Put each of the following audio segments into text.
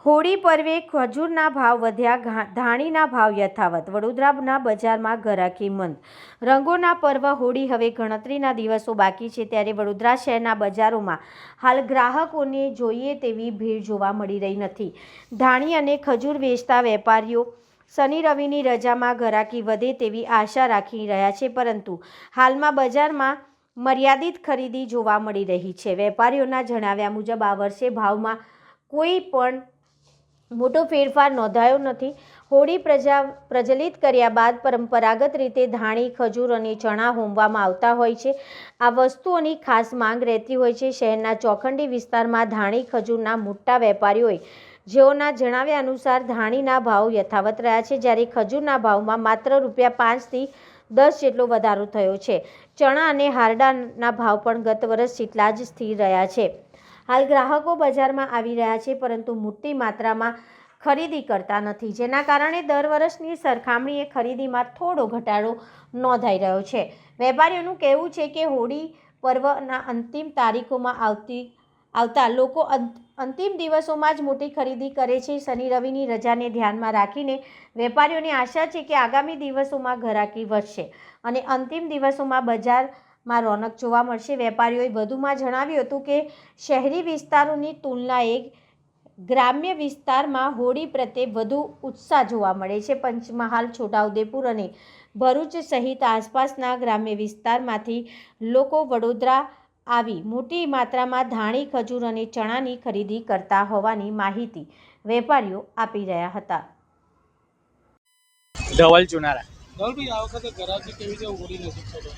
હોળી પર્વે ખજૂરના ભાવ વધ્યા, ધાણીના ભાવ યથાવત. વડોદરાના બજારમાં ઘરાકી મંદ. રંગોના પર્વ હોળી હવે ગણતરીના દિવસો બાકી છે, ત્યારે વડોદરા શહેરના બજારોમાં હાલ ગ્રાહકોને જોઈએ તેવી ભીડ જોવા મળી રહી નથી. ધાણી અને ખજૂર વેચતા વેપારીઓ શનિ રવિની રજામાં ઘરાકી વધે તેવી આશા રાખી રહ્યા છે, પરંતુ હાલમાં બજારમાં મર્યાદિત ખરીદી જોવા મળી રહી છે. વેપારીઓના જણાવ્યા મુજબ આ વર્ષે ભાવમાં કોઈ પણ મોટો ફેરફાર નોંધાયો નથી. હોળી પ્રજ્વલિત કર્યા બાદ પરંપરાગત રીતે ધાણી, ખજૂર અને ચણા હોમવામાં આવતા હોય છે. આ વસ્તુઓની ખાસ માંગ રહેતી હોય છે. શહેરના ચોખંડી વિસ્તારમાં ધાણી, ખજૂરના મોટા વેપારીઓએ જેઓના જણાવ્યા અનુસાર ધાણીના ભાવ યથાવત રહ્યા છે, જ્યારે ખજૂરના ભાવમાં માત્ર ₹5 થી 10 જેટલો વધારો થયો છે. ચણા અને હારડાના ભાવ પણ ગત વર્ષ જેટલા જ સ્થિર રહ્યા છે. હાલ ગ્રાહકો બજારમાં આવી રહ્યા છે, પરંતુ મોટી માત્રામાં ખરીદી કરતા નથી, જેના કારણે દર વર્ષની સરખામણીએ ખરીદીમાં થોડો ઘટાડો નોંધાઈ રહ્યો છે. વેપારીઓનું કહેવું છે કે હોળી પર્વના અંતિમ તારીખોમાં આવતા લોકો અંતિમ દિવસોમાં જ મોટી ખરીદી કરે છે. શનિ રવિની રજાને ધ્યાનમાં રાખીને વેપારીઓની આશા છે કે આગામી દિવસોમાં ઘરાકી વધશે અને અંતિમ દિવસોમાં બજારમાં રોનક જોવા મળશે. વેપારીઓએ વધુમાં જણાવ્યું હતું કે શહેરી વિસ્તારોની તુલનાએ ગ્રામ્ય વિસ્તારમાં હોળી પ્રત્યે વધુ ઉત્સાહ જોવા મળે છે. પંચમહાલ, છોટાઉદેપુર અને ભરૂચ સહિત આસપાસના ગ્રામ્ય વિસ્તારમાંથી લોકો વડોદરા આવી મોટી માત્રામાં ધાણી, ખજૂર અને ચણાની ખરીદી કરતા હોવાની માહિતી વેપારીઓ આપી રહ્યા હતા. ધવલ ચુનારા. ધવલભાઈ, આ વખતે ઘરાકી કેવી છે હોળી નજીક છે?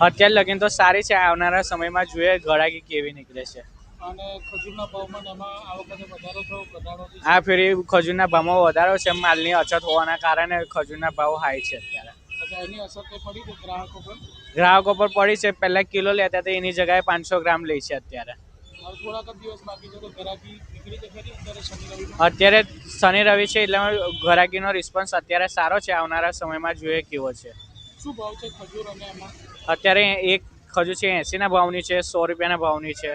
અત્યારે લગીન તો સારી છે. આવનારા સમયમાં જોઈએ ઘરાકી કેવી નીકળે છે. અને ખજૂરના ભાવમાં એમાં આ વખતે વધારો થયો, ઘટાડો થયો? આ ફેરી ખજૂરના ભાવમાં વધારો છે. માલની અછત હોવાના કારણે ખજૂરના ભાવ હાઈ છે અત્યારે. અચ્છા, એની અસર તે પડી છે ગ્રાહકો પર? ગ્રાહકો પર પડી છે. પહેલાં કિલો લેતા હતા, એની જગ્યાએ 500 ગ્રામ લે છે અત્યારે. હવે થોડાક જ દિવસ બાકી છે તો ઘરાકી નીકળી છે ખરી અત્યારે શનિ રવિમાં? અત્યારે શનિ રવિ છે એટલે ઘરાકીનો રિસ્પોન્સ અત્યારે સારો છે. આવનારા સમયમાં જોઈએ કેવો છે. શું ભાવ છે ખજૂર અને એમાં? અત્યારે એક ખજૂર છે 80ના ભાવની છે, ₹100 ભાવની છે.